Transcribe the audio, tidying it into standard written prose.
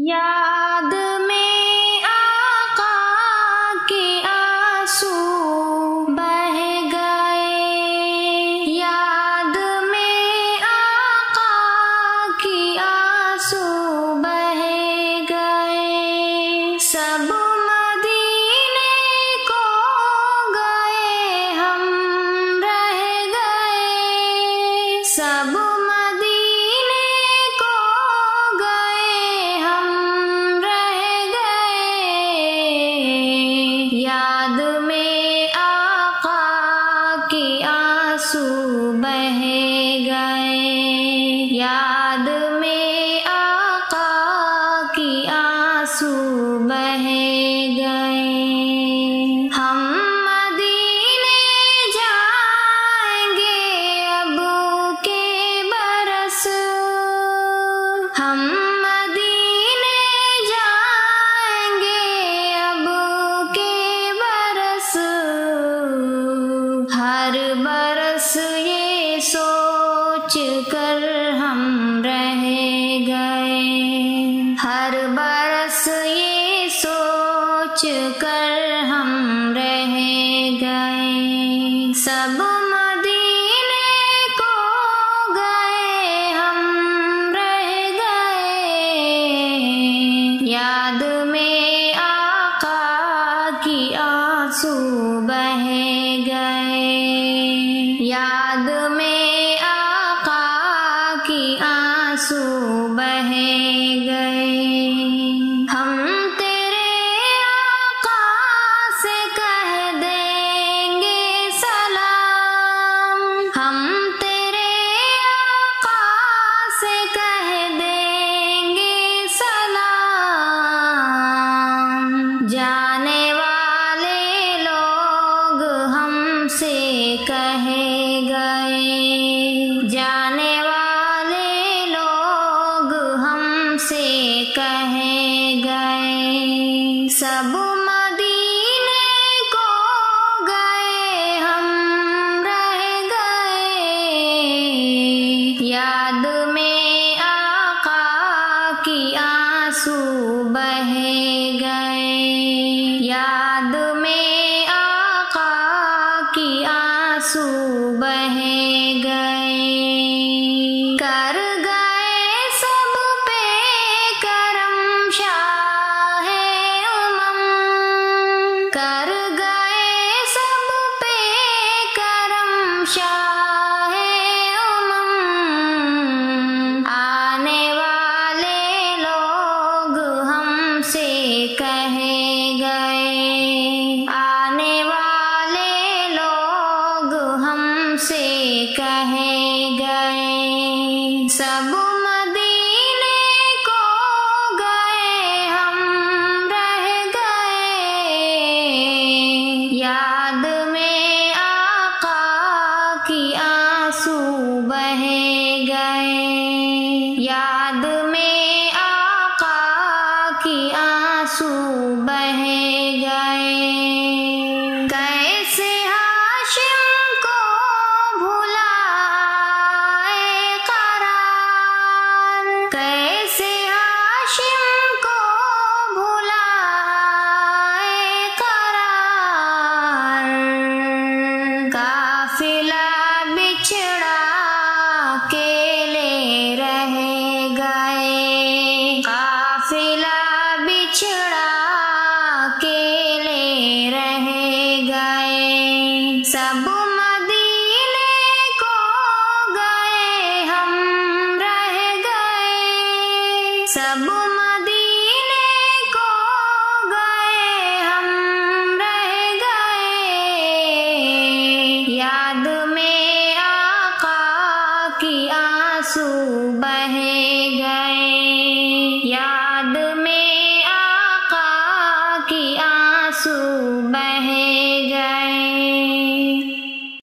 یاد میں آقا کے آنسو بہہ گئے، یاد میں آقا کے آنسو بہہ گئے، سب مدینے کو گئے ہم رہ گئے، سب یاد میں آقا کے آنسو بہہ گئے، یاد میں آقا کے آنسو بہہ گئے، ہم مدینے جائیں گے اب کے برس، ہم ہر برس یہ سوچ کر ہم رہ گئے، ہر برس یہ سوچ کر ہم رہ گئے، سب مدینے کو گئے ہم رہ گئے، یاد میں آقا کی آنسو بہہ گئے، یاد میں آقا کی آنسو بہہ گئے، ہم تیرے آقا سے کہہ دیں گے سلام، ہم تیرے آقا سے کہہ دیں گے سلام، جانے والے لوگ ہم سے کہے گئے، جانے والے لوگ ہم سے کہے گئے، سب مدینے کو گئے ہم رہ گئے، یاد میں آقا کی آنسو بہہ گئے، یاد میں آقا کی آنسو بہہ گئے، کر گئے سب پہ کرم شاہ امم، کر گئے سب پہ کرم شاہ امم، آنے والے لوگ ہم سے کہے گئے، آنے والے لوگ ہم سے کہے گئے، سب مدینے کو گئے ہم رہ گئے، یاد میں آقا کی آنسو بہہ گئے، یاد میں آقا کی آنسو بہہ گئے، کیسے ہاشم کو بھلائے قرار، کیسے ہاشم کو بھلائے قرار، قافلہ بچھڑا اکیلے رہ گئے، قافلہ بچھڑا اکیلے رہ گئے، سب مدینے کو گئے ہم رہ گئے، سب مدینے کو گئے ہم رہ گئے، یاد میں آقا کی آنسو بہہ گئے۔